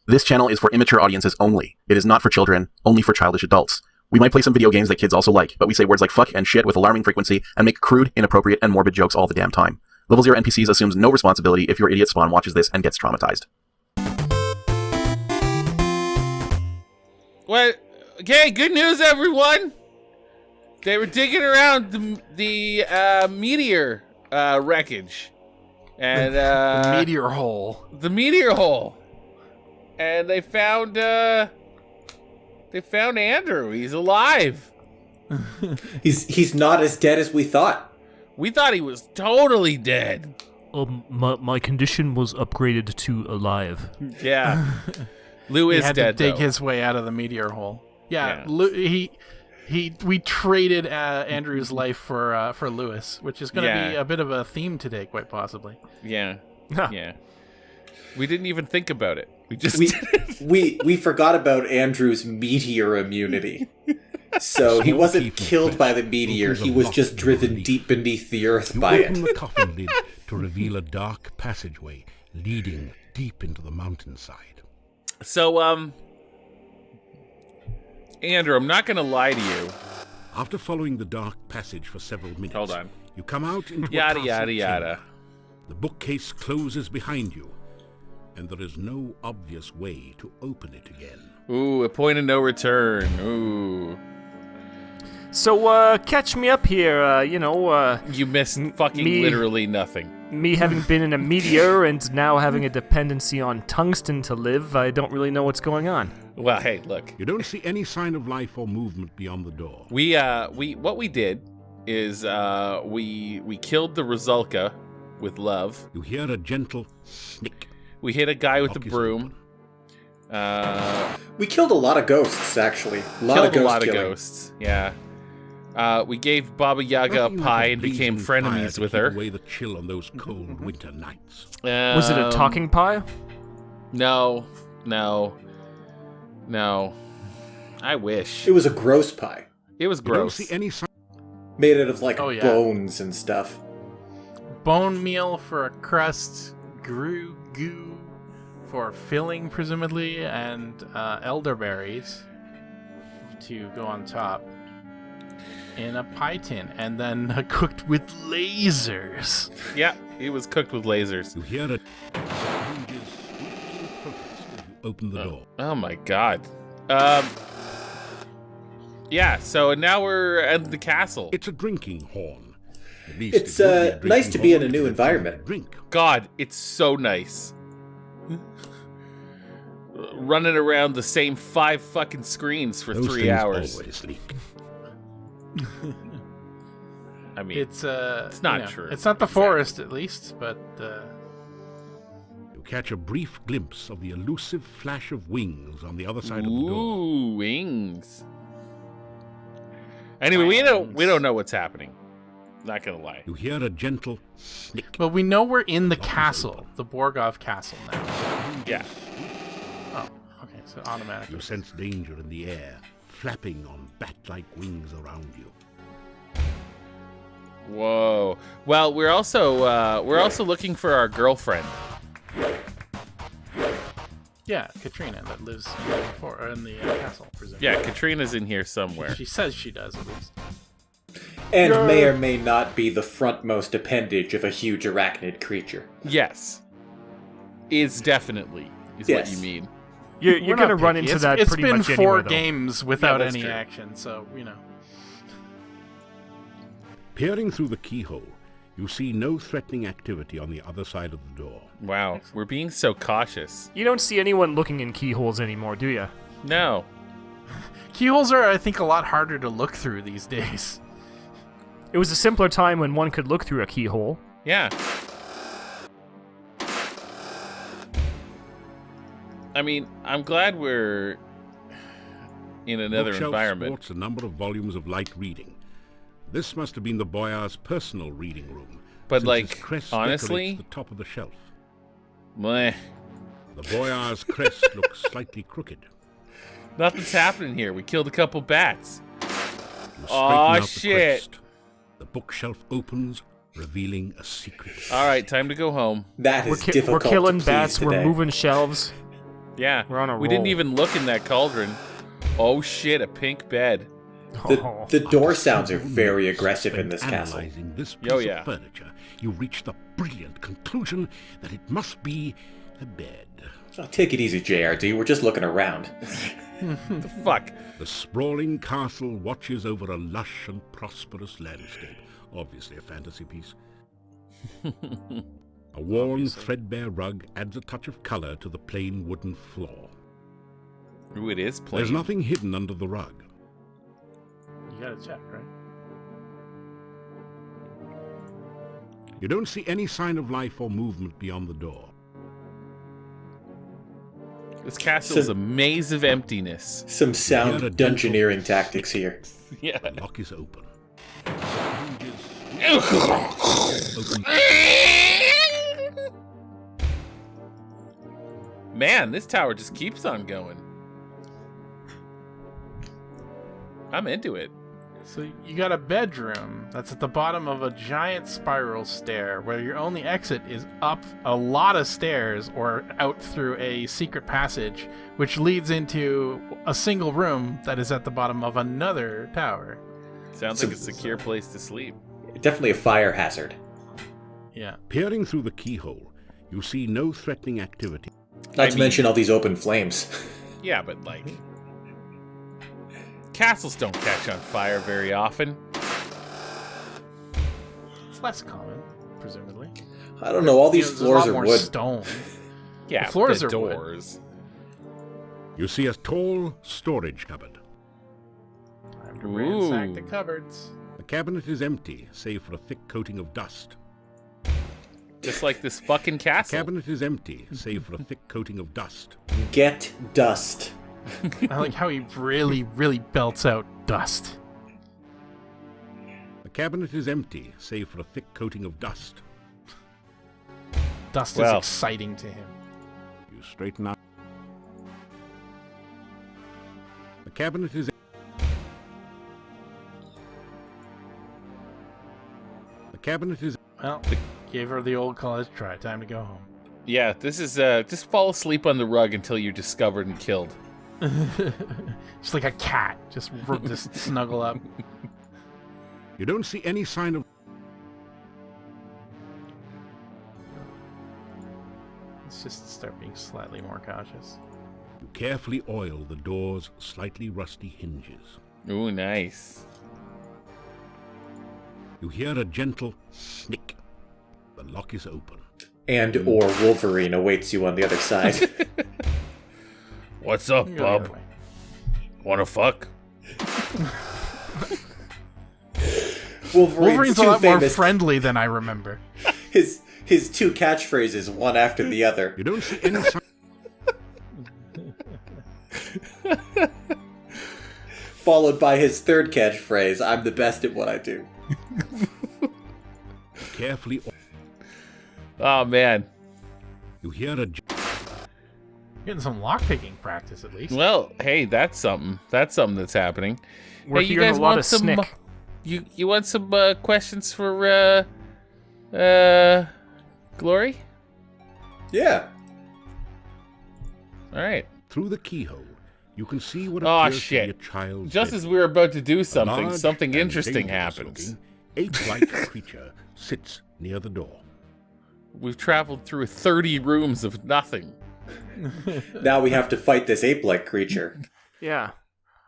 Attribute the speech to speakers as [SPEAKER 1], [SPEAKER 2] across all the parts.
[SPEAKER 1] This channel is for immature audiences only. It is not for children, only for childish adults. We might play some video games that kids also like, but we say words like fuck and shit with alarming frequency and make crude, inappropriate, and morbid jokes all the damn time. Level 0 NPCs assumes no responsibility if your idiot spawn watches this and gets traumatized.
[SPEAKER 2] What? Okay, good news, everyone! They were digging around the meteor wreckage. And,
[SPEAKER 3] the meteor hole.
[SPEAKER 2] The meteor hole. And they found Andrew. He's alive.
[SPEAKER 4] He's not as dead as we thought.
[SPEAKER 2] We thought he was totally dead.
[SPEAKER 5] My condition was upgraded to alive.
[SPEAKER 2] Yeah. Lou is
[SPEAKER 3] he had
[SPEAKER 2] dead,
[SPEAKER 3] to dig
[SPEAKER 2] though.
[SPEAKER 3] his way out of the meteor hole. Yeah. We traded Andrew's life for Lewis, which is going to be a bit of a theme today, quite possibly.
[SPEAKER 2] Yeah. Yeah. We didn't even think about it. We just
[SPEAKER 4] we forgot about Andrew's meteor immunity. So he wasn't killed by the meteor, he was just driven deep beneath the earth by it.
[SPEAKER 6] Open the coffin lid to reveal a dark passageway leading deep into the mountainside.
[SPEAKER 2] So, Andrew, I'm not going to lie to you.
[SPEAKER 6] After following the dark passage for several minutes,
[SPEAKER 2] hold on.
[SPEAKER 6] You come out into
[SPEAKER 2] yada
[SPEAKER 6] a
[SPEAKER 2] yada yada.
[SPEAKER 6] chamber. The bookcase closes behind you, and there is no obvious way to open it again.
[SPEAKER 2] Ooh, a point of no return. Ooh.
[SPEAKER 5] So, catch me up here,
[SPEAKER 2] You missed fucking literally nothing.
[SPEAKER 5] Me having been in a meteor and now having a dependency on tungsten to live, I don't really know what's going on.
[SPEAKER 2] Well, hey, look.
[SPEAKER 6] You don't see any sign of life or movement beyond the door.
[SPEAKER 2] What we did is, we killed the Razulka with love.
[SPEAKER 6] You hear a gentle snick.
[SPEAKER 2] We hit a guy with a broom.
[SPEAKER 4] We killed a lot of ghosts, actually. A lot of ghosts,
[SPEAKER 2] yeah. We gave Baba Yaga a pie and became frenemies with her.
[SPEAKER 6] Away the chill on those cold winter nights.
[SPEAKER 5] Was it a talking pie?
[SPEAKER 2] No. I wish.
[SPEAKER 4] It was a gross pie.
[SPEAKER 2] It was gross.
[SPEAKER 6] You don't see any sign.
[SPEAKER 4] Made out of bones and stuff.
[SPEAKER 3] Bone meal for a crust, goo for filling, presumably, and elderberries to go on top in a pie tin, and then cooked with lasers.
[SPEAKER 2] Yeah, it was cooked with lasers.
[SPEAKER 6] You hear it. Open the door.
[SPEAKER 2] Oh my god. Yeah, so now we're at the castle.
[SPEAKER 6] It's a drinking horn. At least
[SPEAKER 4] it's nice to be in a new environment.
[SPEAKER 6] Drink.
[SPEAKER 2] God, it's so nice. Running around the same 5 fucking screens for
[SPEAKER 6] Those
[SPEAKER 2] 3 hours.
[SPEAKER 6] Always leak.
[SPEAKER 2] I mean,
[SPEAKER 3] it's
[SPEAKER 2] not true.
[SPEAKER 3] It's not the forest, at least, but
[SPEAKER 6] you catch a brief glimpse of the elusive flash of wings on the other side of the door.
[SPEAKER 2] Ooh, wings. Anyway, we don't know what's happening. Not gonna lie.
[SPEAKER 6] You hear a gentle snick.
[SPEAKER 3] But we know we're in the castle, the Borgov castle now.
[SPEAKER 2] Yeah.
[SPEAKER 3] Oh, okay, so automatically.
[SPEAKER 6] You sense danger in the air, flapping on bat-like wings around you.
[SPEAKER 2] Whoa. Well, we're also looking for our girlfriend.
[SPEAKER 3] Yeah, Katrina, that lives in the castle, presumably.
[SPEAKER 2] Yeah, Katrina's in here somewhere.
[SPEAKER 3] She says she does, at least.
[SPEAKER 4] And may or may not be the frontmost appendage of a huge arachnid creature.
[SPEAKER 2] Yes. Is definitely what you mean.
[SPEAKER 5] You're going to run into that pretty much anywhere,
[SPEAKER 3] It's been 4 games without any
[SPEAKER 2] true.
[SPEAKER 3] action, so,
[SPEAKER 6] Peering through the keyhole, you see no threatening activity on the other side of the door.
[SPEAKER 2] Wow, we're being so cautious.
[SPEAKER 5] You don't see anyone looking in keyholes anymore, do you?
[SPEAKER 2] No.
[SPEAKER 3] Keyholes are, I think, a lot harder to look through these days.
[SPEAKER 5] It was a simpler time when one could look through a keyhole.
[SPEAKER 2] Yeah. I mean, I'm glad we're in another environment.
[SPEAKER 6] Sports a number of volumes of light reading. This must have been the Boyar's personal reading room.
[SPEAKER 2] But,
[SPEAKER 6] since
[SPEAKER 2] like,
[SPEAKER 6] his crest
[SPEAKER 2] honestly,
[SPEAKER 6] decorates the top of the shelf.
[SPEAKER 2] Meh.
[SPEAKER 6] The Boyar's crest looks slightly crooked.
[SPEAKER 2] Nothing's happening here. We killed a couple bats.
[SPEAKER 6] Oh
[SPEAKER 2] shit!
[SPEAKER 6] The bookshelf opens, revealing a secret.
[SPEAKER 2] All right, time to go home.
[SPEAKER 4] That is difficult.
[SPEAKER 5] We're killing
[SPEAKER 4] to
[SPEAKER 5] bats.
[SPEAKER 4] please
[SPEAKER 5] We're
[SPEAKER 4] today.
[SPEAKER 5] moving shelves.
[SPEAKER 2] Yeah.
[SPEAKER 5] We're on a
[SPEAKER 2] We didn't
[SPEAKER 5] roll.
[SPEAKER 2] even look in that cauldron. Oh shit, a pink bed.
[SPEAKER 4] The door sounds are very aggressive in this castle.
[SPEAKER 6] Analyzing this piece of furniture, you reach the brilliant conclusion that it must be a bed.
[SPEAKER 4] Oh, take it easy, JRD. We're just looking around.
[SPEAKER 2] The fuck?
[SPEAKER 6] The sprawling castle watches over a lush and prosperous landscape. Obviously a fantasy piece. A worn, threadbare rug adds a touch of color to the plain wooden floor.
[SPEAKER 2] Ooh, it is plain.
[SPEAKER 6] There's nothing hidden under the rug.
[SPEAKER 3] You gotta check, right?
[SPEAKER 6] You don't see any sign of life or movement beyond the door.
[SPEAKER 2] This castle is a maze of emptiness.
[SPEAKER 4] Some sound dungeoneering tactics here.
[SPEAKER 2] Yeah.
[SPEAKER 6] The lock is open.
[SPEAKER 2] Man, this tower just keeps on going. I'm into it.
[SPEAKER 3] So you got a bedroom that's at the bottom of a giant spiral stair where your only exit is up a lot of stairs or out through a secret passage, which leads into a single room that is at the bottom of another tower.
[SPEAKER 2] Sounds like a secure place to sleep.
[SPEAKER 4] Definitely a fire hazard.
[SPEAKER 3] Yeah.
[SPEAKER 6] Peering through the keyhole, you see no threatening activity.
[SPEAKER 4] Not to mention all these open flames.
[SPEAKER 2] Yeah, but like... Castles don't catch on fire very often.
[SPEAKER 3] It's less common, presumably.
[SPEAKER 4] I don't know, all these
[SPEAKER 3] There's
[SPEAKER 4] floors
[SPEAKER 3] a
[SPEAKER 4] are
[SPEAKER 3] lot more
[SPEAKER 4] wood.
[SPEAKER 3] stone.
[SPEAKER 2] Yeah,
[SPEAKER 3] The floors
[SPEAKER 2] the
[SPEAKER 3] are wood.
[SPEAKER 2] doors.
[SPEAKER 6] You see a tall storage cupboard.
[SPEAKER 3] Time to ransack the
[SPEAKER 2] Ooh.
[SPEAKER 3] cupboards.
[SPEAKER 6] The cabinet is empty, save for a thick coating of dust.
[SPEAKER 2] Just like this fucking
[SPEAKER 6] The
[SPEAKER 2] castle.
[SPEAKER 6] cabinet is empty, save for a thick coating of dust.
[SPEAKER 4] Get dust.
[SPEAKER 3] I like how he really, really belts out dust.
[SPEAKER 6] The cabinet is empty, save for a thick coating of dust.
[SPEAKER 3] Dust
[SPEAKER 2] Well.
[SPEAKER 3] is exciting to him.
[SPEAKER 6] You straighten out. The cabinet is... The cabinet is...
[SPEAKER 3] Well, gave her the old college try. Time to go home.
[SPEAKER 2] Yeah, this is, just fall asleep on the rug until you're discovered and killed.
[SPEAKER 3] Just like a cat. Just snuggle up.
[SPEAKER 6] You don't see any sign of...
[SPEAKER 3] Let's just start being slightly more cautious.
[SPEAKER 6] You carefully oil the door's slightly rusty hinges.
[SPEAKER 2] Ooh, nice.
[SPEAKER 6] You hear a gentle snick. The lock is open.
[SPEAKER 4] And or Wolverine awaits you on the other side.
[SPEAKER 2] What's up,
[SPEAKER 3] You can go the other
[SPEAKER 2] bub?
[SPEAKER 3] way.
[SPEAKER 2] Wanna fuck?
[SPEAKER 3] Wolverine's a
[SPEAKER 4] two
[SPEAKER 3] lot more
[SPEAKER 4] famous.
[SPEAKER 3] friendly than I remember.
[SPEAKER 4] His two catchphrases, one after the other.
[SPEAKER 6] You don't see any sign...
[SPEAKER 4] Followed by his third catchphrase, I'm the best at what I do.
[SPEAKER 6] Carefully...
[SPEAKER 2] Oh, man.
[SPEAKER 6] You hear a...
[SPEAKER 3] Getting some lockpicking practice at least.
[SPEAKER 2] Well, hey, that's something. That's something that's happening.
[SPEAKER 5] We're
[SPEAKER 2] hey, you
[SPEAKER 5] hearing
[SPEAKER 2] guys
[SPEAKER 5] a lot
[SPEAKER 2] want
[SPEAKER 5] of
[SPEAKER 2] some?
[SPEAKER 5] snick.
[SPEAKER 2] You want some questions for Glory?
[SPEAKER 4] Yeah.
[SPEAKER 2] All right.
[SPEAKER 6] Through the keyhole, you can see what
[SPEAKER 2] Oh,
[SPEAKER 6] appears
[SPEAKER 2] shit.
[SPEAKER 6] to be a child's
[SPEAKER 2] Just
[SPEAKER 6] bed.
[SPEAKER 2] as we were about to do
[SPEAKER 6] A
[SPEAKER 2] something,
[SPEAKER 6] large
[SPEAKER 2] something
[SPEAKER 6] and
[SPEAKER 2] interesting
[SPEAKER 6] dangerous
[SPEAKER 2] happens.
[SPEAKER 6] looking, ape-like creature sits near the door.
[SPEAKER 2] We've traveled through 30 rooms of nothing.
[SPEAKER 4] Now we have to fight this ape-like creature.
[SPEAKER 5] Yeah.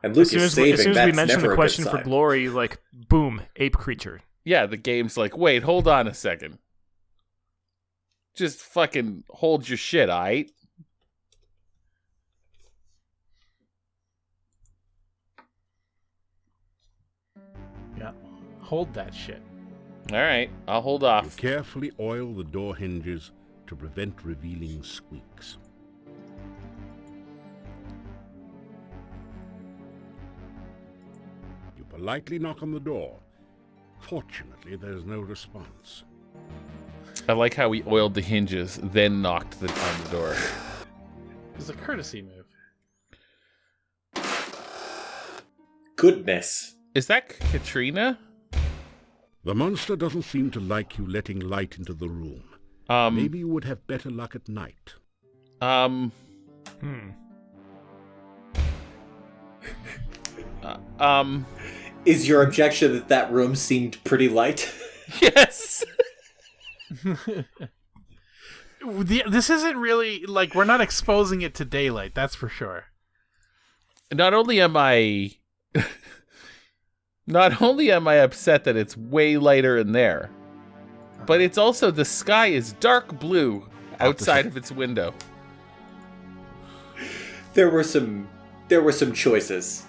[SPEAKER 4] And Luke
[SPEAKER 5] As soon
[SPEAKER 4] is
[SPEAKER 5] as
[SPEAKER 4] saving.
[SPEAKER 5] we
[SPEAKER 4] That's
[SPEAKER 5] mention
[SPEAKER 4] never
[SPEAKER 5] the
[SPEAKER 4] a
[SPEAKER 5] question
[SPEAKER 4] good
[SPEAKER 5] for
[SPEAKER 4] sign.
[SPEAKER 5] glory, like, boom, ape creature.
[SPEAKER 2] Yeah, the game's like, wait, hold on a second. Just fucking hold your shit, aight?
[SPEAKER 3] Yeah. Hold that shit.
[SPEAKER 2] All right, I'll hold
[SPEAKER 6] You
[SPEAKER 2] off.
[SPEAKER 6] carefully oil the door hinges to prevent revealing squeaks. You politely knock on the door. Fortunately, there's no response.
[SPEAKER 2] I like how we oiled the hinges, then knocked on the door.
[SPEAKER 3] It's a courtesy move.
[SPEAKER 4] Goodness.
[SPEAKER 2] Is that Katrina?
[SPEAKER 6] The monster doesn't seem to like you letting light into the room. Maybe you would have better luck at night.
[SPEAKER 4] Is your objection that that room seemed pretty light?
[SPEAKER 2] Yes.
[SPEAKER 3] This isn't really, like, we're not exposing it to daylight, that's for sure.
[SPEAKER 2] Not only am I upset that it's way lighter in there, but it's also the sky is dark blue outside of its window.
[SPEAKER 4] There were some choices.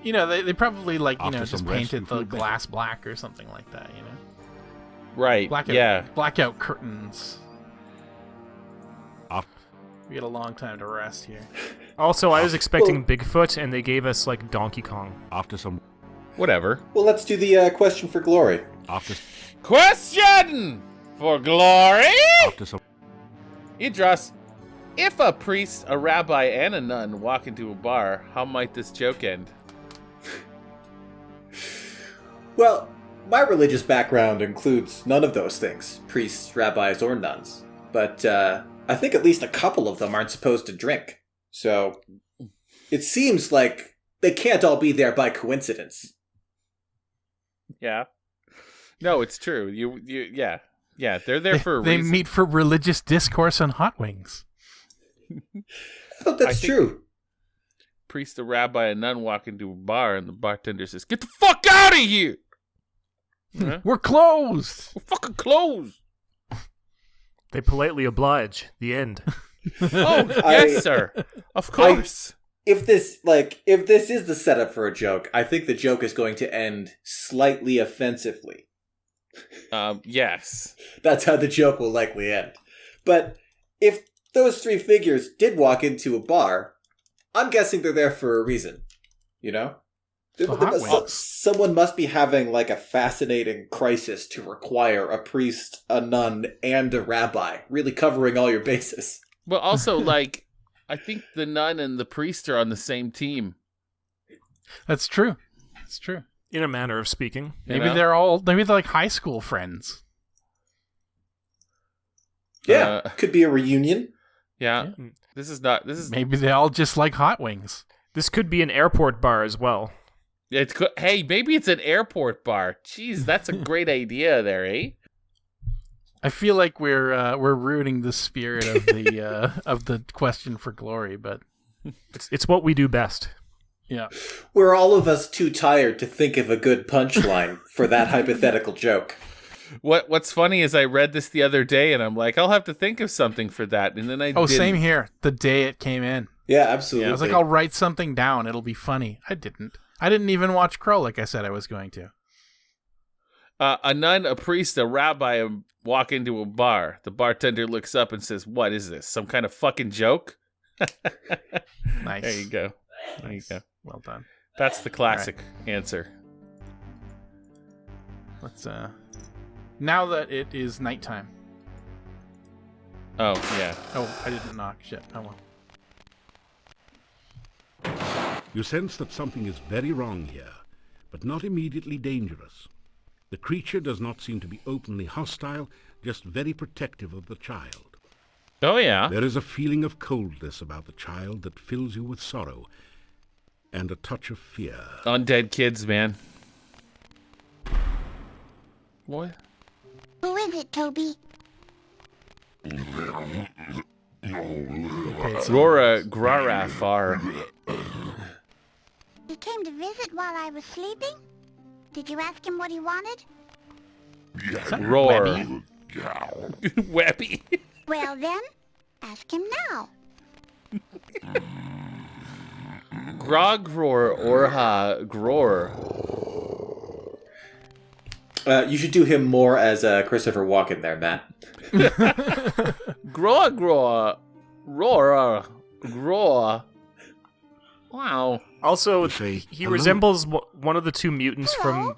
[SPEAKER 3] You know, they probably, like, you know,
[SPEAKER 6] After
[SPEAKER 3] just
[SPEAKER 6] some rest
[SPEAKER 3] painted
[SPEAKER 6] and
[SPEAKER 3] the
[SPEAKER 6] food,
[SPEAKER 3] glass black or something like that, you know?
[SPEAKER 2] Right.
[SPEAKER 3] Blackout curtains.
[SPEAKER 6] Up.
[SPEAKER 3] We get a long time to rest here.
[SPEAKER 5] Also, I was expecting Bigfoot, and they gave us, like, Donkey Kong.
[SPEAKER 6] After some...
[SPEAKER 2] Whatever.
[SPEAKER 4] Well, let's do the question for glory.
[SPEAKER 6] After...
[SPEAKER 2] Question for glory.
[SPEAKER 6] After some...
[SPEAKER 2] Idris, if a priest, a rabbi, and a nun walk into a bar, how might this joke end?
[SPEAKER 4] Well, my religious background includes none of those things, priests, rabbis, or nuns. But I think at least a couple of them aren't supposed to drink. So it seems like they can't all be there by coincidence.
[SPEAKER 2] Yeah. No, it's true. Yeah, they're there for a
[SPEAKER 3] They
[SPEAKER 2] reason.
[SPEAKER 3] meet for religious discourse on hot wings.
[SPEAKER 4] Oh, that's
[SPEAKER 2] think-
[SPEAKER 4] true.
[SPEAKER 2] Priest, a rabbi, and nun walk into a bar, and the bartender says, "Get the fuck out of here! Huh?
[SPEAKER 3] We're closed!
[SPEAKER 2] We're fucking closed."
[SPEAKER 5] They politely oblige. The end.
[SPEAKER 2] Oh, yes, sir. Of course.
[SPEAKER 4] If this is the setup for a joke, I think the joke is going to end slightly offensively.
[SPEAKER 2] Yes.
[SPEAKER 4] That's how the joke will likely end. But if those three figures did walk into a bar, I'm guessing they're there for a reason. You know? Someone must be having, like, a fascinating crisis to require a priest, a nun, and a rabbi, really covering all your bases.
[SPEAKER 2] But also, like, I think the nun and the priest are on the same team.
[SPEAKER 3] That's true. That's true.
[SPEAKER 5] In a manner of speaking.
[SPEAKER 3] Maybe they're like high school friends.
[SPEAKER 4] Yeah, could be a reunion.
[SPEAKER 2] Yeah. This is
[SPEAKER 3] Maybe they all just like hot wings.
[SPEAKER 5] This could be an airport bar as well.
[SPEAKER 2] Hey, maybe it's an airport bar. Jeez, that's a great idea there, eh?
[SPEAKER 3] I feel like we're ruining the spirit of the question for glory, but
[SPEAKER 5] It's what we do best.
[SPEAKER 3] yeah.
[SPEAKER 4] We're all of us too tired to think of a good punchline for that hypothetical joke.
[SPEAKER 2] What's funny is I read this the other day, and I'm like, I'll have to think of something for that, and then I didn't.
[SPEAKER 3] Same here. The day it came in,
[SPEAKER 4] Yeah, absolutely.
[SPEAKER 3] I was like, I'll write something down. It'll be funny. I didn't even watch Crow like I said I was going to.
[SPEAKER 2] A nun, a priest, a rabbi walk into a bar. The bartender looks up and says, "What is this? Some kind of fucking joke?"
[SPEAKER 3] Nice.
[SPEAKER 2] There you go. There you go.
[SPEAKER 3] Well done.
[SPEAKER 2] That's the classic answer.
[SPEAKER 3] Let's now that it is nighttime.
[SPEAKER 2] Oh, yeah.
[SPEAKER 3] Oh, I didn't knock. Shit. Oh well.
[SPEAKER 6] You sense that something is very wrong here, but not immediately dangerous. The creature does not seem to be openly hostile, just very protective of the child.
[SPEAKER 2] Oh, yeah.
[SPEAKER 6] There is a feeling of coldness about the child that fills you with sorrow and a touch of fear.
[SPEAKER 2] Undead kids, man. What?
[SPEAKER 7] Who is it, Toby?
[SPEAKER 2] Rora Grarafar.
[SPEAKER 7] He came to visit while I was sleeping? Did you ask him what he wanted?
[SPEAKER 2] Roar.
[SPEAKER 3] Webby?
[SPEAKER 2] Webby.
[SPEAKER 7] Well then, ask him now.
[SPEAKER 2] Grogror Orha Gror.
[SPEAKER 4] You should do him more as Christopher Walken there, Matt.
[SPEAKER 2] Grogro Roar Gror. Wow.
[SPEAKER 5] Also,
[SPEAKER 6] Say
[SPEAKER 5] he
[SPEAKER 6] hello.
[SPEAKER 5] resembles one of the two mutants
[SPEAKER 7] Hello?
[SPEAKER 5] from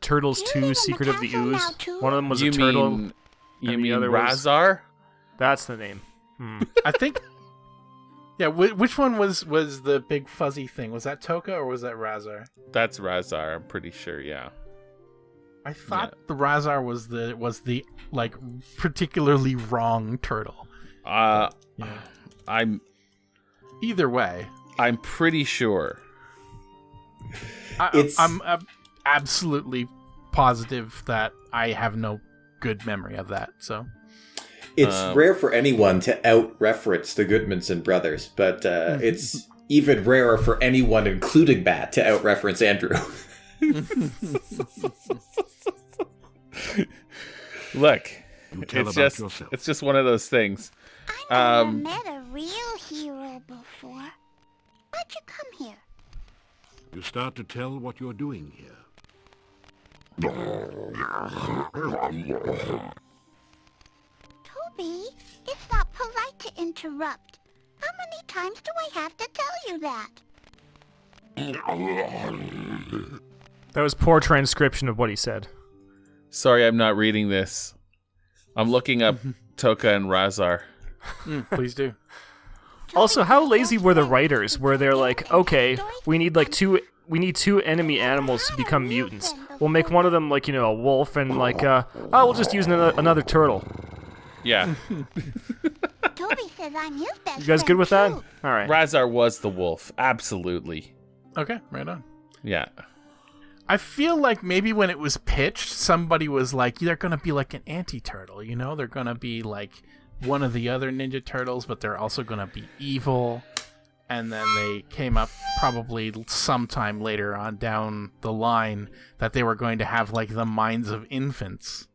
[SPEAKER 5] Turtles
[SPEAKER 7] Do you
[SPEAKER 5] 2
[SPEAKER 7] live in
[SPEAKER 5] Secret
[SPEAKER 7] the
[SPEAKER 5] of the
[SPEAKER 7] castle
[SPEAKER 5] Ooze.
[SPEAKER 7] now, too?
[SPEAKER 5] One of them was
[SPEAKER 2] You
[SPEAKER 5] a turtle.
[SPEAKER 2] mean
[SPEAKER 5] and the
[SPEAKER 2] mean
[SPEAKER 5] other was-
[SPEAKER 2] Rahzar?
[SPEAKER 5] That's the name.
[SPEAKER 3] I think. Yeah. Which one was the big fuzzy thing? Was that Toka or was that Rahzar?
[SPEAKER 2] That's Rahzar, I'm pretty sure, yeah.
[SPEAKER 3] I thought the Rahzar was the like particularly wrong turtle.
[SPEAKER 2] Uh
[SPEAKER 3] Yeah.
[SPEAKER 2] I'm
[SPEAKER 3] Either way,
[SPEAKER 2] I'm pretty sure.
[SPEAKER 3] I'm absolutely positive that I have no good memory of that. So
[SPEAKER 4] it's rare for anyone to out-reference the Goodmanson brothers, but it's even rarer for anyone, including Matt, to out-reference Andrew.
[SPEAKER 2] Look,
[SPEAKER 6] yourself.
[SPEAKER 2] it's just one of those things.
[SPEAKER 7] I never met a real hero before. Why'd you come here?
[SPEAKER 6] You start to tell what you're doing here.
[SPEAKER 7] Toby, it's not polite to interrupt. How many times do I have to tell you that?
[SPEAKER 5] That was poor transcription of what he said.
[SPEAKER 2] Sorry, I'm not reading this. I'm looking up Toka and Rahzar.
[SPEAKER 3] Please do.
[SPEAKER 5] Also, how lazy were the writers? Where they're like, okay, we need two enemy animals to become mutants. We'll make one of them like, a wolf, and like, we'll just use another turtle.
[SPEAKER 2] Yeah.
[SPEAKER 7] Toby says I'm his best
[SPEAKER 5] You guys good with that?
[SPEAKER 7] friend,
[SPEAKER 5] All right.
[SPEAKER 2] Rahzar was the wolf. Absolutely.
[SPEAKER 3] Okay, right on.
[SPEAKER 2] Yeah.
[SPEAKER 3] I feel like maybe when it was pitched, somebody was like, they're going to be like an anti-turtle, They're going to be like one of the other Ninja Turtles, but they're also going to be evil. And then they came up probably sometime later on down the line that they were going to have like the minds of infants,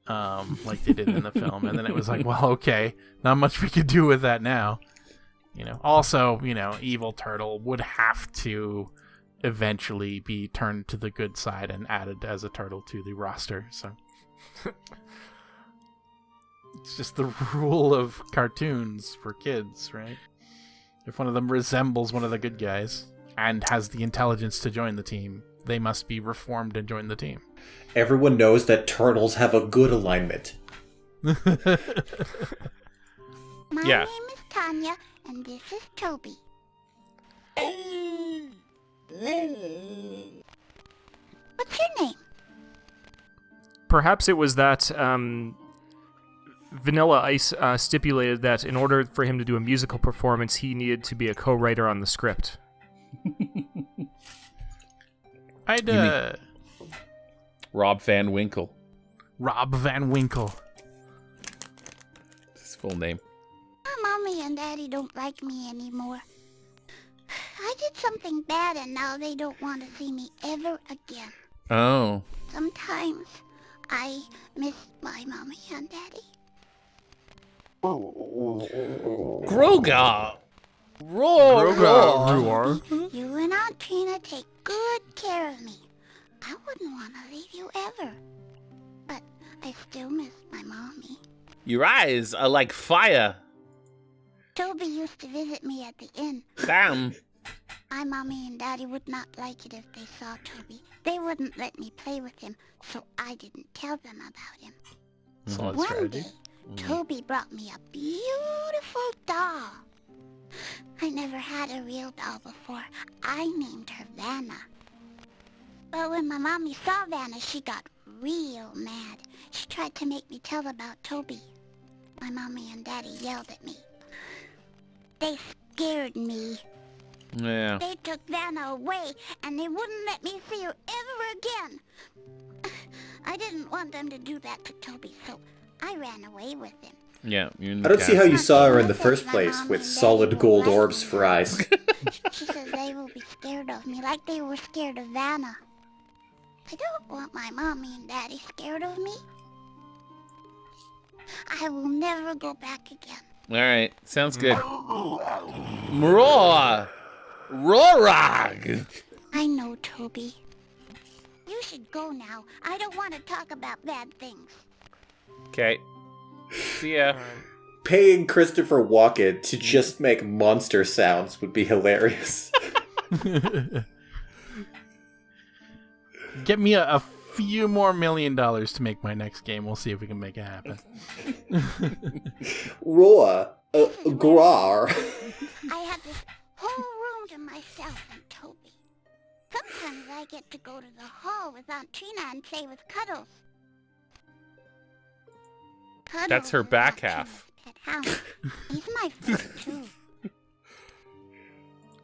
[SPEAKER 3] like they did in the film. And then it was like, well, okay, not much we could do with that now. Also, evil turtle would have to eventually be turned to the good side and added as a turtle to the roster. So it's just the rule of cartoons for kids, right? If one of them resembles one of the good guys and has the intelligence to join the team, they must be reformed and join the team.
[SPEAKER 4] Everyone knows that turtles have a good alignment.
[SPEAKER 7] My
[SPEAKER 2] Yeah.
[SPEAKER 7] name is Tanya, and this is Toby. What's your name?
[SPEAKER 5] Perhaps it was that Vanilla Ice stipulated that in order for him to do a musical performance, he needed to be a co-writer on the script.
[SPEAKER 3] I'd
[SPEAKER 2] Rob Van Winkle.
[SPEAKER 3] Rob Van Winkle.
[SPEAKER 2] His full name.
[SPEAKER 7] My mommy and daddy don't like me anymore. I did something bad and now they don't want to see me ever again.
[SPEAKER 2] Oh.
[SPEAKER 7] Sometimes I miss my mommy and daddy.
[SPEAKER 2] Grogar! Roar!
[SPEAKER 7] You and Aunt Trina take good care of me. I wouldn't want to leave you ever. But I still miss my mommy.
[SPEAKER 2] Your eyes are like fire.
[SPEAKER 7] Toby used to visit me at the inn.
[SPEAKER 2] Damn.
[SPEAKER 7] My mommy and daddy would not like it if they saw Toby. They wouldn't let me play with him, so I didn't tell them about him.
[SPEAKER 3] Solid
[SPEAKER 7] One
[SPEAKER 3] strategy.
[SPEAKER 7] day, Toby brought me a beautiful doll. I never had a real doll before. I named her Vanna. But when my mommy saw Vanna, she got real mad. She tried to make me tell about Toby. My mommy and daddy yelled at me. They scared me.
[SPEAKER 2] Yeah.
[SPEAKER 7] They took Vanna away, and they wouldn't let me see her ever again. I didn't want them to do that to Toby, so I ran away with him.
[SPEAKER 2] Yeah.
[SPEAKER 4] I don't see how you saw her in the first place with solid gold orbs for eyes.
[SPEAKER 7] She says they will be scared of me like they were scared of Vanna. I don't want my mommy and daddy scared of me. I will never go back again.
[SPEAKER 2] All right. Sounds good. Roar! Roarag!
[SPEAKER 7] I know, Toby. You should go now. I don't want to talk about bad things.
[SPEAKER 2] Okay. See ya.
[SPEAKER 4] Paying Christopher Walken to just make monster sounds would be hilarious.
[SPEAKER 3] Get me a few more $1 million to make my next game. We'll see if we can make it happen.
[SPEAKER 4] Roa, Grar.
[SPEAKER 7] I have this whole room to myself and Toby. Sometimes I get to go to the hall with Aunt Trina and play with Cuddles. Cuddles
[SPEAKER 2] That's her
[SPEAKER 7] is
[SPEAKER 2] back
[SPEAKER 7] Aunt
[SPEAKER 2] half.
[SPEAKER 7] Trina's pet hound. He's my friend too.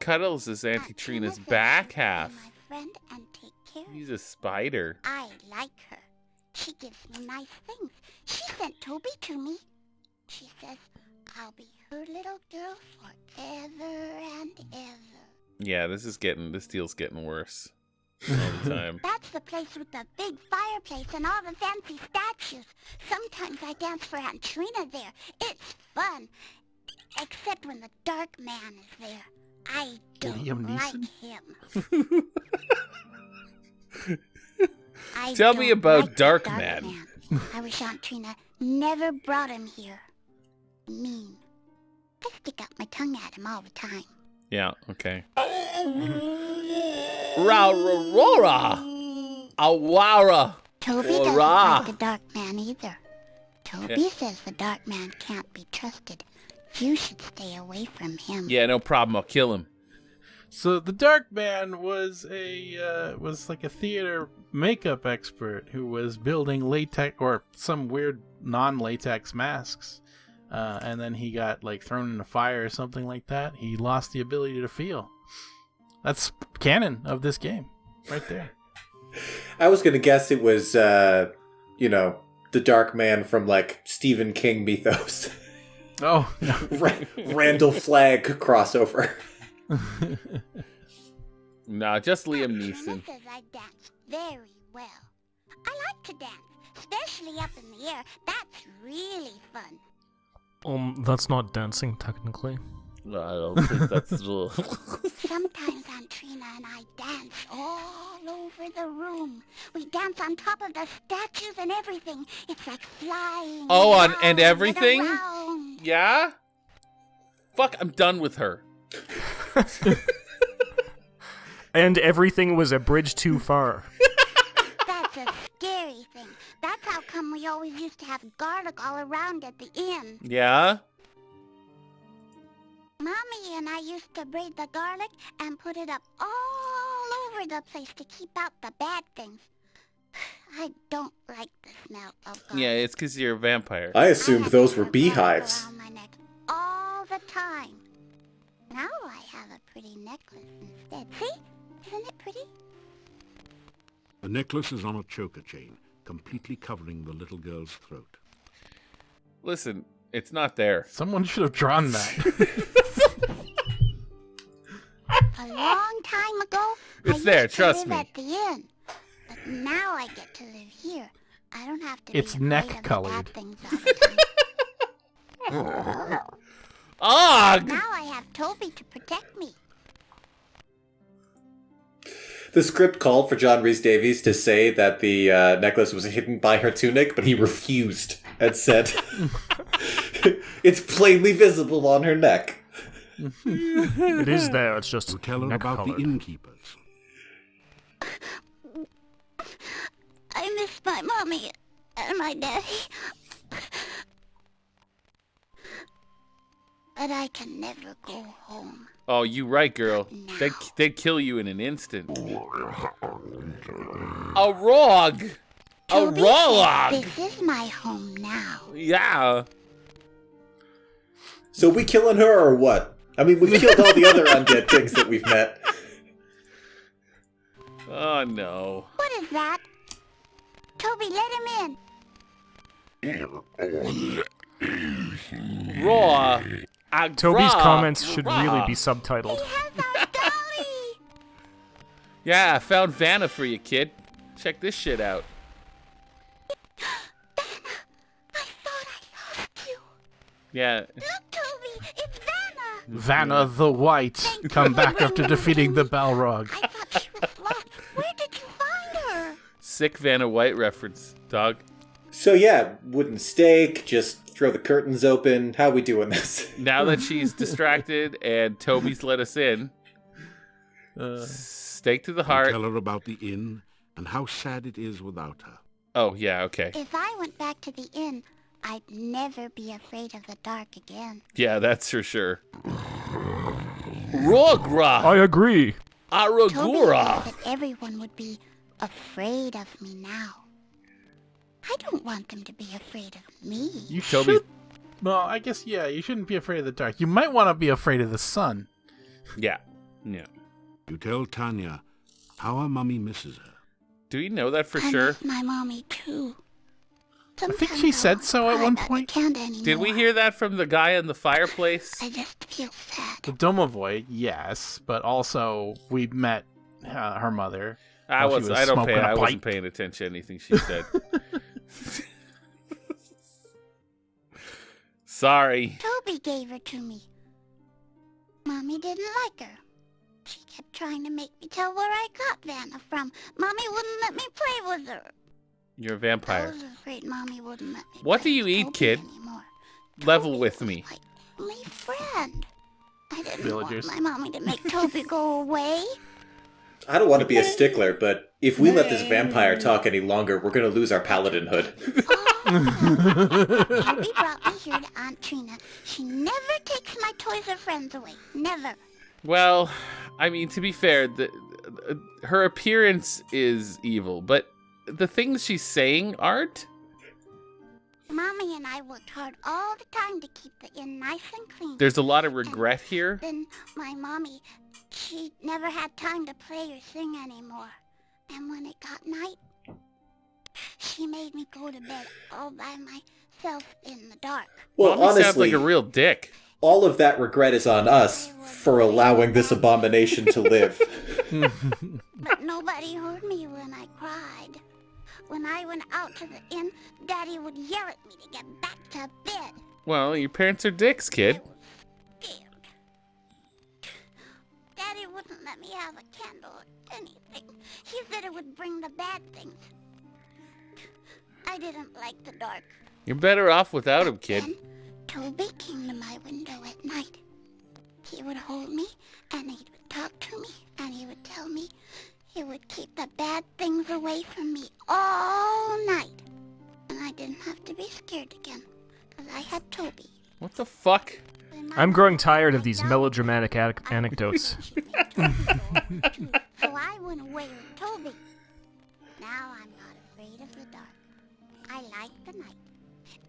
[SPEAKER 2] Cuddles is Auntie Trina's back half.
[SPEAKER 7] My friend and take care of
[SPEAKER 2] He's a spider.
[SPEAKER 7] I like her. She gives me nice things. She sent Toby to me. She says I'll be her little girl forever and ever.
[SPEAKER 2] Yeah, this deal's getting worse all the time.
[SPEAKER 7] That's the place with the big fireplace and all the fancy statues. Sometimes I dance for Aunt Trina there. It's fun. Except when the dark man is there. I don't
[SPEAKER 3] Liam
[SPEAKER 7] like
[SPEAKER 3] Neeson?
[SPEAKER 7] him. I
[SPEAKER 2] Tell me
[SPEAKER 7] don't
[SPEAKER 2] about
[SPEAKER 7] like the
[SPEAKER 2] Dark Man.
[SPEAKER 7] I wish Aunt Trina never brought him here. Mean. I stick out my tongue at him all the time.
[SPEAKER 2] Yeah, okay. Ra-ra-ra-ra! Awara!
[SPEAKER 7] Toby doesn't
[SPEAKER 2] Hurrah!
[SPEAKER 7] like the Dark Man either. Toby says the Dark Man can't be trusted. You should stay away from him.
[SPEAKER 2] Yeah, no problem. I'll kill him.
[SPEAKER 3] So the Dark Man was like a theater makeup expert who was building latex or some weird non-latex masks, and then he got like thrown in a fire or something like that. He lost the ability to feel. That's canon of this game, right there.
[SPEAKER 4] I was gonna guess it was, the Dark Man from like Stephen King mythos.
[SPEAKER 3] Oh no.
[SPEAKER 4] Randall Flagg crossover.
[SPEAKER 2] Nah, just Liam
[SPEAKER 7] Aunt Trina
[SPEAKER 2] Neeson.
[SPEAKER 7] says I dance very well. I like to dance, especially up in the air. That's really fun.
[SPEAKER 5] That's not dancing technically.
[SPEAKER 2] No, I don't think that's...
[SPEAKER 7] Sometimes Aunt Trina and I dance all over the room. We dance on top of the statues and everything. It's like flying.
[SPEAKER 2] Oh,
[SPEAKER 7] around
[SPEAKER 2] and everything?
[SPEAKER 7] around.
[SPEAKER 2] Yeah? Fuck, I'm done with her.
[SPEAKER 5] And everything was a bridge too far.
[SPEAKER 7] That's a scary thing. That's how come we always used to have garlic all around at the inn.
[SPEAKER 2] Yeah?
[SPEAKER 7] Mommy and I used to braid the garlic and put it up all over the place to keep out the bad things. I don't like the smell of garlic.
[SPEAKER 2] Yeah, it's because you're a vampire.
[SPEAKER 4] I assumed
[SPEAKER 7] have
[SPEAKER 4] those
[SPEAKER 7] to
[SPEAKER 4] were
[SPEAKER 7] put garlic
[SPEAKER 4] beehives.
[SPEAKER 7] around my neck all the time. Now I have a pretty necklace instead. See? Isn't it pretty?
[SPEAKER 6] The necklace is on a choker chain, completely covering the little girl's throat.
[SPEAKER 2] Listen, it's not there.
[SPEAKER 3] Someone should have drawn that.
[SPEAKER 7] A long time ago,
[SPEAKER 2] It's
[SPEAKER 7] I
[SPEAKER 2] there,
[SPEAKER 7] used
[SPEAKER 2] trust
[SPEAKER 7] to
[SPEAKER 2] me.
[SPEAKER 7] live at the inn. But now I get to live here. I don't have to
[SPEAKER 3] It's
[SPEAKER 7] be afraid
[SPEAKER 3] neck
[SPEAKER 7] of the
[SPEAKER 3] colored.
[SPEAKER 7] bad things all the time.
[SPEAKER 2] Og!
[SPEAKER 7] Now I have Toby to protect me.
[SPEAKER 4] The script called for John Rhys Davies to say that the necklace was hidden by her tunic, but he refused and said, "It's plainly visible on her neck."
[SPEAKER 5] It is there, it's just
[SPEAKER 6] To tell her
[SPEAKER 5] neck
[SPEAKER 6] about
[SPEAKER 5] colored.
[SPEAKER 6] the innkeepers.
[SPEAKER 7] I miss my mommy and my daddy. But I can never go home.
[SPEAKER 2] Oh, you right, girl.
[SPEAKER 7] No.
[SPEAKER 2] They'd kill you in an instant. A rog! A
[SPEAKER 7] Toby
[SPEAKER 2] rolog!
[SPEAKER 7] says this is my home now.
[SPEAKER 2] Yeah.
[SPEAKER 4] So we killing her or what? I mean, we've killed all the other undead things that we've met.
[SPEAKER 2] Oh, no.
[SPEAKER 7] What is that? Toby, let him in.
[SPEAKER 2] Raw.
[SPEAKER 5] Toby's
[SPEAKER 2] Agra.
[SPEAKER 5] comments should
[SPEAKER 2] Raw.
[SPEAKER 5] really be subtitled.
[SPEAKER 7] He has our dolly.
[SPEAKER 2] Yeah, I found Vanna for you, kid. Check this shit out.
[SPEAKER 7] I thought I lost you.
[SPEAKER 2] Yeah.
[SPEAKER 7] Look, Toby, it's Vanna.
[SPEAKER 3] Vanna the White, come back after defeating the Balrog.
[SPEAKER 7] I thought she was lost. Where did you find her?
[SPEAKER 2] Sick Vanna White reference, dog.
[SPEAKER 4] So yeah, wooden stake, just throw the curtains open. How we doing this?
[SPEAKER 2] Now that she's distracted and Toby's let us in, stake to the heart.
[SPEAKER 6] Tell her about the inn and how sad it is without her.
[SPEAKER 2] Oh, yeah, okay.
[SPEAKER 7] If I went back to the inn, I'd never be afraid of the dark again.
[SPEAKER 2] Yeah, that's for sure. Rogra!
[SPEAKER 5] I agree.
[SPEAKER 7] Toby
[SPEAKER 2] Aragura!
[SPEAKER 7] says that everyone would be afraid of me now. I don't want them to be afraid of me.
[SPEAKER 3] You
[SPEAKER 2] Toby-
[SPEAKER 3] should. Well, I guess, yeah, you shouldn't be afraid of the dark. You might want to be afraid of the sun.
[SPEAKER 2] Yeah. Yeah.
[SPEAKER 6] You tell Tanya how our mummy misses her.
[SPEAKER 2] Do we know that for
[SPEAKER 7] I
[SPEAKER 2] sure?
[SPEAKER 7] miss my mommy too.
[SPEAKER 3] I think she said so at one point.
[SPEAKER 2] Did we hear that from the guy in the fireplace?
[SPEAKER 7] I just feel sad.
[SPEAKER 3] The Domovoy, yes, but also we met her mother.
[SPEAKER 2] I
[SPEAKER 3] while she
[SPEAKER 2] wasn't
[SPEAKER 3] pipe.
[SPEAKER 2] paying attention to anything she said. Sorry.
[SPEAKER 7] Toby gave her to me. Mommy didn't like her. She kept trying to make me tell where I got Vanna from. Mommy wouldn't let me play with her.
[SPEAKER 2] You're a
[SPEAKER 7] I
[SPEAKER 2] vampire.
[SPEAKER 7] was afraid Mommy wouldn't let me
[SPEAKER 2] What
[SPEAKER 7] play
[SPEAKER 2] do you
[SPEAKER 7] with
[SPEAKER 2] eat,
[SPEAKER 7] Toby
[SPEAKER 2] kid?
[SPEAKER 7] anymore.
[SPEAKER 2] Level
[SPEAKER 7] Toby
[SPEAKER 2] with
[SPEAKER 7] was
[SPEAKER 2] me.
[SPEAKER 7] my only friend. I didn't
[SPEAKER 3] Villagers.
[SPEAKER 7] want my mommy to make Toby go away.
[SPEAKER 4] I don't want to be a stickler, but if we let this vampire talk any longer, we're going to lose our paladinhood.
[SPEAKER 7] Toby brought me here to Aunt Trina. She never takes my toys or friends away. Never.
[SPEAKER 2] Well, I mean, to be fair, her appearance is evil, but the things she's saying aren't.
[SPEAKER 7] Mommy and I worked hard all the time to keep the inn nice and clean.
[SPEAKER 2] There's a lot of regret here.
[SPEAKER 7] Then my mommy, she never had time to play or sing anymore. And when it got night, she made me go to bed all by myself in the dark.
[SPEAKER 4] Well,
[SPEAKER 2] Mommy sounds
[SPEAKER 4] honestly,
[SPEAKER 2] like a real dick.
[SPEAKER 4] all of that regret is on us for allowing this abomination to live.
[SPEAKER 7] But nobody heard me when I cried. When I went out to the inn, Daddy would yell at me to get back to bed.
[SPEAKER 2] Well, your parents are dicks, kid.
[SPEAKER 7] I was scared. Daddy wouldn't let me have a candle or anything. He said it would bring the bad things. I didn't like the dark.
[SPEAKER 2] You're better off without him, kid.
[SPEAKER 7] Then Toby came to my window at night. He would hold me, and he would talk to me, and he would tell me he would keep the bad things away from me all night. And I didn't have to be scared again, because I had Toby.
[SPEAKER 2] What the fuck?
[SPEAKER 7] When my
[SPEAKER 5] I'm growing
[SPEAKER 7] mom
[SPEAKER 5] tired of
[SPEAKER 7] went
[SPEAKER 5] these
[SPEAKER 7] down,
[SPEAKER 5] melodramatic anecdotes.
[SPEAKER 7] So I went away with Toby. Now I'm not afraid of the dark. I like the night.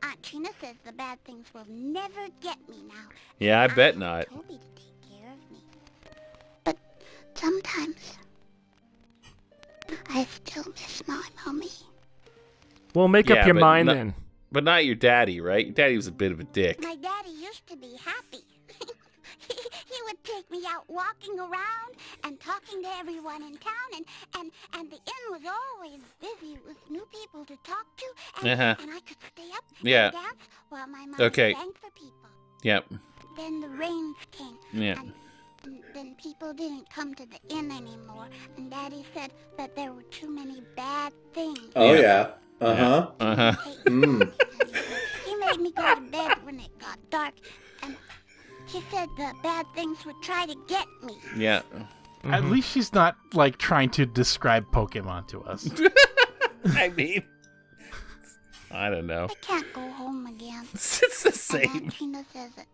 [SPEAKER 7] Aunt Trina says the bad things will never get me now.
[SPEAKER 2] Yeah, I bet
[SPEAKER 7] have
[SPEAKER 2] not.
[SPEAKER 7] Toby to take care of me. But sometimes I still miss my mommy.
[SPEAKER 5] Well, make
[SPEAKER 2] Yeah,
[SPEAKER 5] up your
[SPEAKER 2] but
[SPEAKER 5] mind
[SPEAKER 2] no-
[SPEAKER 5] then.
[SPEAKER 2] But not your daddy, right? Your daddy was a bit of a dick.
[SPEAKER 7] My daddy used to be happy. He would take me out walking around and talking to everyone in town, and the inn was always busy with new people to talk to, and,
[SPEAKER 2] Uh-huh.
[SPEAKER 7] and I could stay up
[SPEAKER 2] Yeah.
[SPEAKER 7] and dance while my mom
[SPEAKER 2] Okay.
[SPEAKER 7] sang for people.
[SPEAKER 2] Yep.
[SPEAKER 7] Then the rains came,
[SPEAKER 2] Yeah.
[SPEAKER 7] and then people didn't come to the inn anymore, and Daddy said that there were too many bad things.
[SPEAKER 4] Oh,
[SPEAKER 2] Yeah.
[SPEAKER 4] yeah. Uh-huh.
[SPEAKER 2] Uh-huh.
[SPEAKER 4] Mm.
[SPEAKER 7] He made me go to bed when it got dark, and he said the bad things would try to get me.
[SPEAKER 2] Yeah.
[SPEAKER 3] At least she's not like trying to describe Pokemon to us.
[SPEAKER 2] I mean, I don't know.
[SPEAKER 7] I can't go home again.
[SPEAKER 2] It's the
[SPEAKER 7] And
[SPEAKER 2] same.
[SPEAKER 7] Aunt Trina says that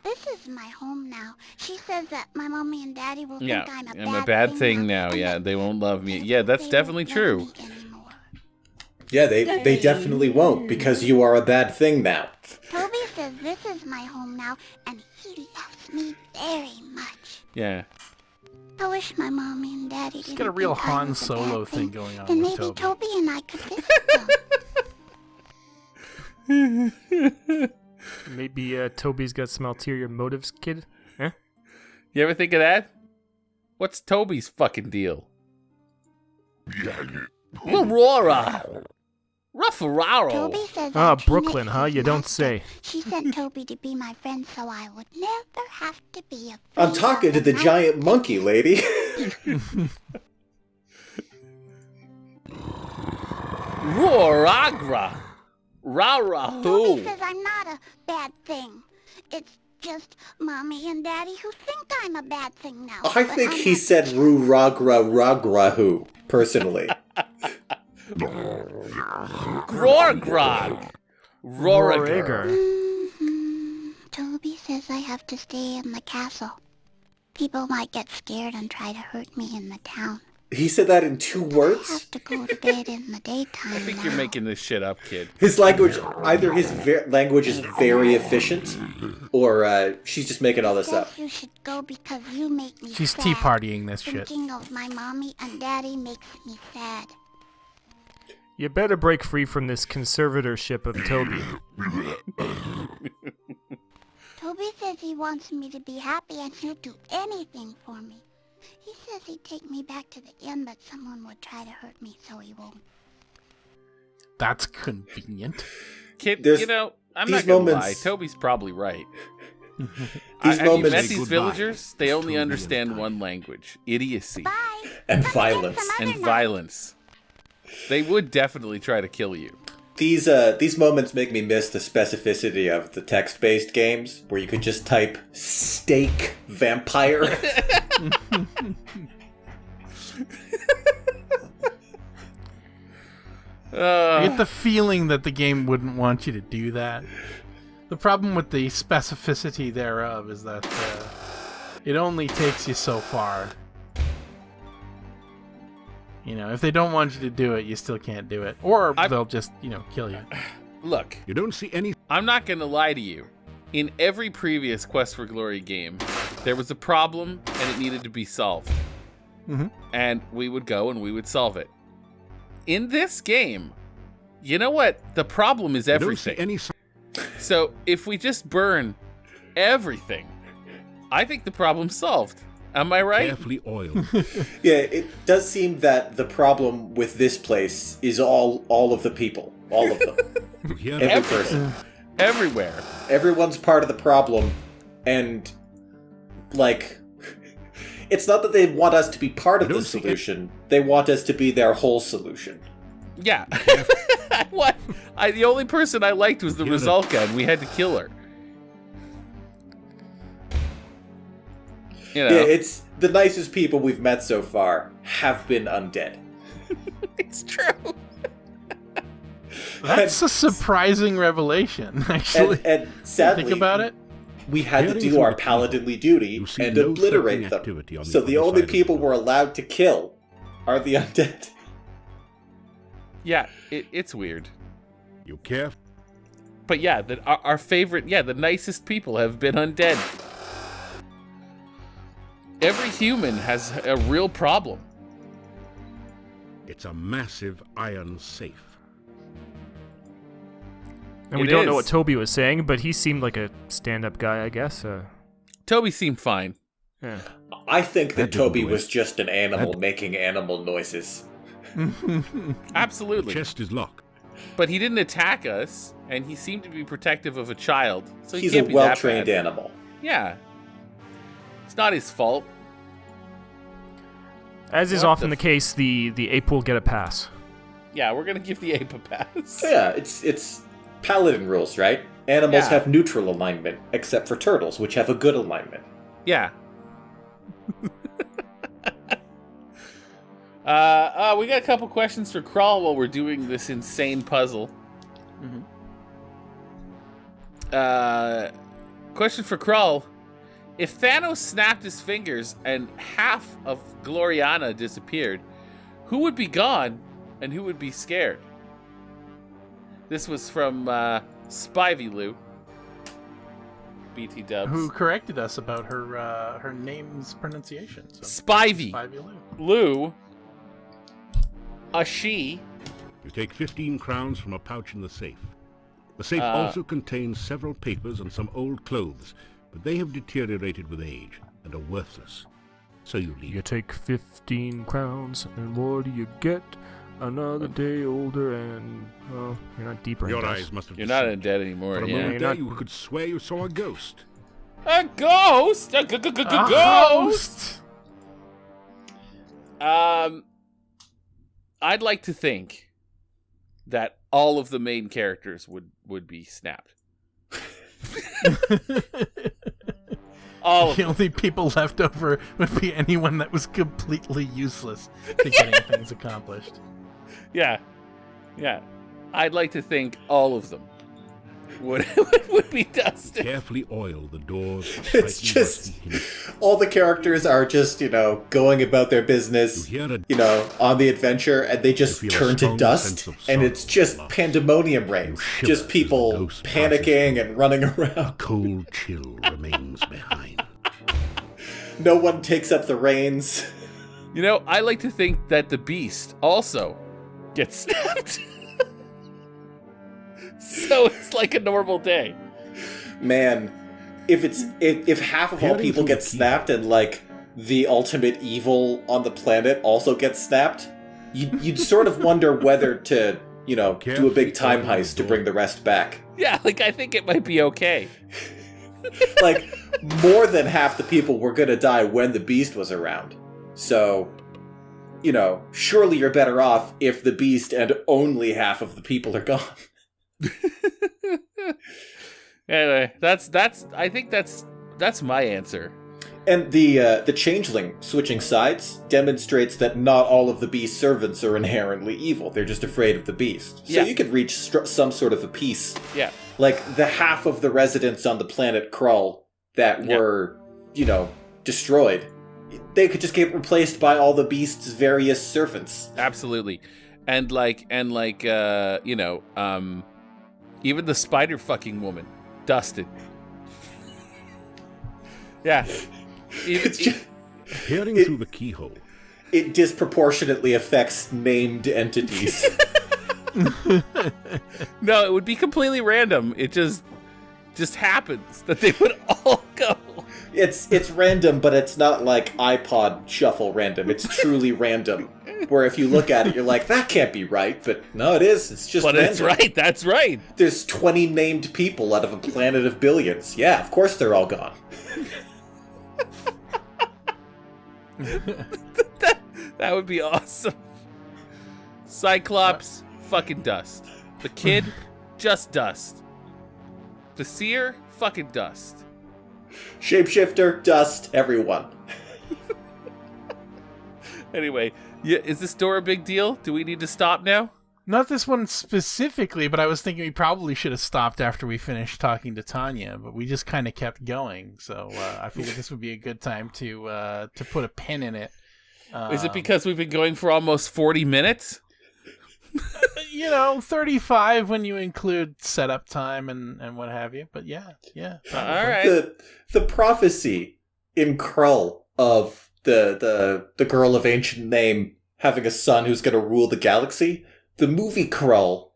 [SPEAKER 7] this is my home now. She says that my mommy and daddy will
[SPEAKER 2] Yeah,
[SPEAKER 7] think
[SPEAKER 2] I'm a bad thing now.
[SPEAKER 7] and
[SPEAKER 2] Yeah,
[SPEAKER 7] that
[SPEAKER 2] they won't love me. Yeah, that's
[SPEAKER 7] they
[SPEAKER 2] definitely
[SPEAKER 7] won't love
[SPEAKER 2] true.
[SPEAKER 7] me anymore.
[SPEAKER 4] Yeah, they definitely won't, because you are a bad thing now.
[SPEAKER 7] Toby says this is my home now, and he loves me very much.
[SPEAKER 2] Yeah.
[SPEAKER 7] I wish my mommy and daddy
[SPEAKER 3] She's
[SPEAKER 7] didn't
[SPEAKER 3] got a real
[SPEAKER 7] think I
[SPEAKER 3] Han
[SPEAKER 7] was a
[SPEAKER 3] Solo
[SPEAKER 7] bad
[SPEAKER 3] thing going on
[SPEAKER 7] Then
[SPEAKER 3] with
[SPEAKER 7] maybe
[SPEAKER 3] Toby.
[SPEAKER 7] Toby and I could visit them.
[SPEAKER 5] Maybe Toby's got some ulterior motives, kid. Huh?
[SPEAKER 2] You ever think of that? What's Toby's fucking deal? Aurora! Ruffararo!
[SPEAKER 7] Toby says
[SPEAKER 5] Ah,
[SPEAKER 7] Aunt Trina
[SPEAKER 5] Brooklyn,
[SPEAKER 7] is
[SPEAKER 5] huh?
[SPEAKER 7] his
[SPEAKER 5] You don't
[SPEAKER 7] master.
[SPEAKER 5] say.
[SPEAKER 7] She sent Toby to be my friend so I would never have to be afraid.
[SPEAKER 4] I'm talking to the
[SPEAKER 7] night.
[SPEAKER 4] giant monkey, lady.
[SPEAKER 2] Roragra!
[SPEAKER 7] Toby
[SPEAKER 2] Rarahu!
[SPEAKER 7] says I'm not a bad thing. It's just Mommy and Daddy who think I'm a bad thing now.
[SPEAKER 4] I
[SPEAKER 7] but
[SPEAKER 4] think
[SPEAKER 7] I'm
[SPEAKER 4] he
[SPEAKER 7] not.
[SPEAKER 4] said Roo Ragra Ragrahu, personally.
[SPEAKER 2] Grorgrog! Rorager.
[SPEAKER 5] Rorager.
[SPEAKER 7] Toby says I have to stay in the castle. People might get scared and try to hurt me in the town.
[SPEAKER 4] He said that in 2
[SPEAKER 7] I
[SPEAKER 4] words?
[SPEAKER 7] have to go to bed in the daytime
[SPEAKER 2] I think
[SPEAKER 7] now.
[SPEAKER 2] you're making this shit up, kid.
[SPEAKER 4] His language, either his language is very efficient, or she's just making all this up.
[SPEAKER 7] Guess you should go because you make me
[SPEAKER 3] She's
[SPEAKER 7] sad.
[SPEAKER 3] tea partying this shit.
[SPEAKER 7] Thinking of my mommy and daddy makes me sad.
[SPEAKER 5] You better break free from this conservatorship of Toby.
[SPEAKER 7] Toby says he wants me to be happy and he'll do anything for me. He says he'd take me back to the inn, but someone would try to hurt me, so he won't.
[SPEAKER 3] That's convenient.
[SPEAKER 2] Kid,
[SPEAKER 4] There's-
[SPEAKER 2] you know, I'm
[SPEAKER 4] these
[SPEAKER 2] not gonna lie.
[SPEAKER 4] moments-
[SPEAKER 2] Toby's probably right.
[SPEAKER 4] These
[SPEAKER 2] Have you
[SPEAKER 4] moments-
[SPEAKER 2] met
[SPEAKER 6] Say
[SPEAKER 2] these
[SPEAKER 6] goodbye.
[SPEAKER 2] villagers? They only
[SPEAKER 6] Toby
[SPEAKER 2] understand
[SPEAKER 6] and
[SPEAKER 2] one language: idiocy
[SPEAKER 7] Bye!
[SPEAKER 4] And
[SPEAKER 7] Come
[SPEAKER 4] violence.
[SPEAKER 7] again some
[SPEAKER 2] and
[SPEAKER 7] other night.
[SPEAKER 2] violence. They would definitely try to kill you.
[SPEAKER 4] These moments make me miss the specificity of the text-based games, where you could just type steak vampire.
[SPEAKER 3] I get the feeling that the game wouldn't want you to do that. The problem with the specificity thereof is that it only takes you so far. You know, if they don't want you to do it, you still can't do it. Or they'll just, kill you.
[SPEAKER 2] Look,
[SPEAKER 6] You don't see any
[SPEAKER 2] I'm not gonna lie to you. In every previous Quest for Glory game, there was a problem and it needed to be solved.
[SPEAKER 3] Mhm.
[SPEAKER 2] And we would go and we would solve it. In this game, you know what? The problem is
[SPEAKER 6] you don't see
[SPEAKER 2] everything.
[SPEAKER 6] any
[SPEAKER 2] So if we just burn everything, I think the problem's solved. Am I right?
[SPEAKER 6] carefully oiled.
[SPEAKER 4] Yeah, it does seem that the problem with this place is all of the people. All of them.
[SPEAKER 6] You hear
[SPEAKER 4] Every
[SPEAKER 6] that?
[SPEAKER 4] person.
[SPEAKER 2] Everywhere.
[SPEAKER 4] Everyone's part of the problem, and, like, it's not that they want us to be part of
[SPEAKER 6] I
[SPEAKER 4] the
[SPEAKER 6] don't see it.
[SPEAKER 4] solution, they want us to be their whole solution.
[SPEAKER 2] Yeah. What? The only person I liked was the
[SPEAKER 6] Yeah, that-
[SPEAKER 2] Rizalka, and we had to kill her. You know,
[SPEAKER 4] Yeah, it's the nicest people we've met so far have been undead.
[SPEAKER 2] it's true.
[SPEAKER 3] That's a surprising revelation, actually.
[SPEAKER 4] And sadly,
[SPEAKER 3] Think about it.
[SPEAKER 4] we had to
[SPEAKER 6] Hearing
[SPEAKER 4] do
[SPEAKER 6] from
[SPEAKER 4] our
[SPEAKER 6] the people,
[SPEAKER 4] paladinly duty
[SPEAKER 6] you see
[SPEAKER 4] and
[SPEAKER 6] no
[SPEAKER 4] obliterate
[SPEAKER 6] threatening
[SPEAKER 4] them.
[SPEAKER 6] activity on the
[SPEAKER 4] So the
[SPEAKER 6] other
[SPEAKER 4] only
[SPEAKER 6] side of the
[SPEAKER 4] people
[SPEAKER 6] door.
[SPEAKER 4] we're allowed to kill are the undead.
[SPEAKER 2] Yeah, it's weird.
[SPEAKER 6] You care?
[SPEAKER 2] But yeah, our favorite, the nicest people have been undead. Every human has a real problem.
[SPEAKER 6] It's a massive iron safe.
[SPEAKER 5] And we
[SPEAKER 2] It
[SPEAKER 5] don't know
[SPEAKER 2] is.
[SPEAKER 5] what Toby was saying, but he seemed like a stand-up guy, I guess.
[SPEAKER 2] Toby seemed fine.
[SPEAKER 5] Yeah.
[SPEAKER 4] I think that
[SPEAKER 6] That didn't
[SPEAKER 4] Toby
[SPEAKER 6] do it.
[SPEAKER 4] was just an animal making animal noises.
[SPEAKER 2] Absolutely.
[SPEAKER 6] Chest is locked.
[SPEAKER 2] But he didn't attack us, and he seemed to be protective of a child. So he
[SPEAKER 4] He's a
[SPEAKER 2] can't be that
[SPEAKER 4] well-trained
[SPEAKER 2] bad.
[SPEAKER 4] animal.
[SPEAKER 2] Yeah. It's not his fault.
[SPEAKER 5] As is
[SPEAKER 2] What
[SPEAKER 5] often
[SPEAKER 2] the
[SPEAKER 5] the case, the ape will get a pass.
[SPEAKER 2] Yeah, we're gonna give the ape a pass.
[SPEAKER 4] So yeah, it's paladin rules, right? Animals
[SPEAKER 2] Yeah.
[SPEAKER 4] have neutral alignment, except for turtles, which have a good alignment.
[SPEAKER 2] Yeah. We got a couple questions for Crawl while we're doing this insane puzzle. Question for Crawl. If Thanos snapped his fingers and half of Gloriana disappeared, who would be gone and who would be scared? This was from Spivey BT dubs.
[SPEAKER 3] Who corrected us about her name's pronunciation. So.
[SPEAKER 2] Spivey.
[SPEAKER 3] Spivey Lou.
[SPEAKER 2] Lou. A she.
[SPEAKER 6] You take 15 crowns from a pouch in the safe. The safe
[SPEAKER 2] Uh,
[SPEAKER 6] also contains several papers and some old clothes, but they have deteriorated with age and are worthless. So you leave.
[SPEAKER 5] You take 15 crowns, and what do you get? Another day older and, well, you're not deeper
[SPEAKER 6] Your
[SPEAKER 5] in
[SPEAKER 6] eyes must have
[SPEAKER 2] You're not
[SPEAKER 6] deceived.
[SPEAKER 2] undead anymore.
[SPEAKER 6] For a
[SPEAKER 2] Yeah.
[SPEAKER 6] moment
[SPEAKER 5] you're
[SPEAKER 6] there,
[SPEAKER 5] not-
[SPEAKER 6] you could swear you saw a ghost.
[SPEAKER 2] A ghost. A ghost. I'd like to think that all of the main characters would be snapped. All of
[SPEAKER 3] The
[SPEAKER 2] them.
[SPEAKER 3] only people left over would be anyone that was completely useless to getting things accomplished.
[SPEAKER 2] Yeah. Yeah. I'd like to think all of them. would be dusted.
[SPEAKER 6] Carefully oil the doors.
[SPEAKER 4] It's just all the characters are just, going about their business, on the adventure, and they just turn to dust, and it's just pandemonium reigns. Just people panicking and running around.
[SPEAKER 6] A cold chill remains behind.
[SPEAKER 4] No one takes up the reins.
[SPEAKER 2] I like to think that the beast also gets snapped. So it's like a normal day.
[SPEAKER 4] Man, if half of all people get snapped and like the ultimate evil on the planet also gets snapped, you'd sort of wonder whether to, do a big time heist to bring the rest back.
[SPEAKER 2] Yeah, I think it might be okay.
[SPEAKER 4] More than half the people were gonna die when the beast was around. So, surely you're better off if the beast and only half of the people are gone.
[SPEAKER 2] Anyway, I think that's my answer.
[SPEAKER 4] And the changeling switching sides demonstrates that not all of the beast's servants are inherently evil. They're just afraid of the beast. So you could reach some sort of a peace.
[SPEAKER 2] Yeah.
[SPEAKER 4] Like the half of the residents on the planet Krull that were, destroyed. They could just get replaced by all the beast's various servants.
[SPEAKER 2] Absolutely. And even the spider fucking woman, dusted. Yeah.
[SPEAKER 6] Peering through the keyhole.
[SPEAKER 4] It disproportionately affects named entities.
[SPEAKER 2] No, it would be completely random. It just happens that they would all go.
[SPEAKER 4] It's random, but it's not like iPod shuffle random. It's truly random. Where if you look at it, you're like, that can't be right. But no, it is. It's just random.
[SPEAKER 2] It's right. That's right.
[SPEAKER 4] There's 20 named people out of a planet of billions. Yeah, of course they're all gone.
[SPEAKER 2] That would be awesome. Cyclops, fucking dust. The kid, just dust. The seer, fucking dust.
[SPEAKER 4] Shapeshifter, dust, everyone.
[SPEAKER 2] Anyway, is this door a big deal? Do we need to stop now?
[SPEAKER 3] Not this one specifically, but I was thinking we probably should have stopped after we finished talking to Tanya, but we just kind of kept going. So I figured this would be a good time to put a pin in it.
[SPEAKER 2] Is it because we've been going for almost 40 minutes?
[SPEAKER 3] 35 when you include setup time and what have you. But yeah.
[SPEAKER 2] All right.
[SPEAKER 4] The prophecy in Krull of the girl of ancient name having a son who's going to rule the galaxy. The movie Krull,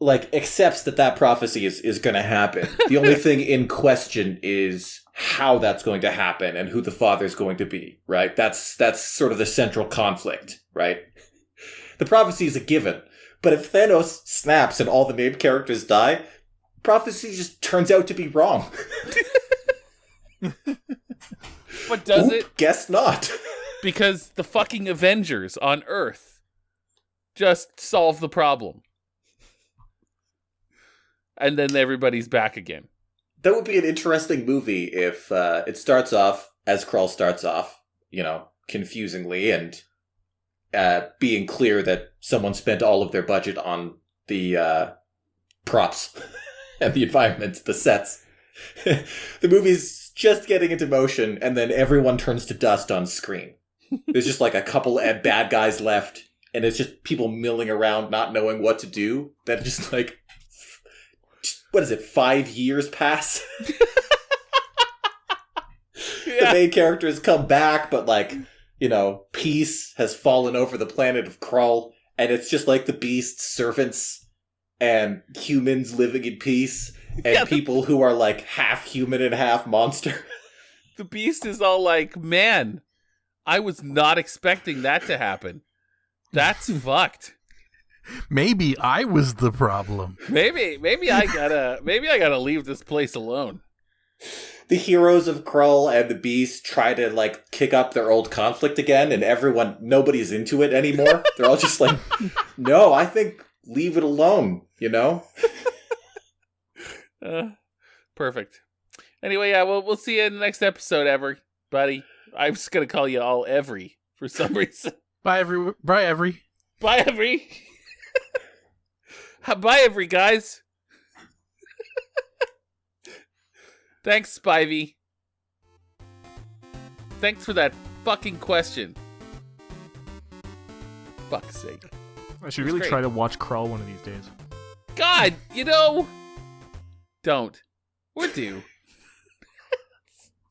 [SPEAKER 4] accepts that prophecy is going to happen. The only thing in question is how that's going to happen and who the father's going to be, right? That's sort of the central conflict, right? The prophecy is a given. But if Thanos snaps and all the named characters die, prophecy just turns out to be wrong.
[SPEAKER 2] But does it?
[SPEAKER 4] Guess not.
[SPEAKER 2] Because the fucking Avengers on Earth just solve the problem. And then everybody's back again.
[SPEAKER 4] That would be an interesting movie if it starts off as Krull starts off, confusingly and being clear that someone spent all of their budget on the props and the environment, the sets. The movie's just getting into motion, and then everyone turns to dust on screen. There's just a couple of bad guys left, and it's just people milling around not knowing what to do. That just what is it, 5 years pass? The main characters come back, but peace has fallen over the planet of Krull, and it's just the beast's servants and humans living in peace, and people who are half human and half monster.
[SPEAKER 2] The beast is all man, I was not expecting that to happen. That's fucked.
[SPEAKER 3] Maybe I was the problem.
[SPEAKER 2] Maybe I gotta leave this place alone.
[SPEAKER 4] The heroes of Krull and the Beast try to kick up their old conflict again, and nobody's into it anymore. They're all just no, I think leave it alone,
[SPEAKER 2] Perfect. Anyway, yeah, we'll see you in the next episode, everybody. I'm just gonna call you all Every for some reason.
[SPEAKER 3] Bye, Every.
[SPEAKER 2] Bye, Every. Bye, Every, guys. Thanks, Spivey. Thanks for that fucking question. Fuck's sake.
[SPEAKER 5] I should really try to watch Crawl one of these days.
[SPEAKER 2] God, don't. We're due.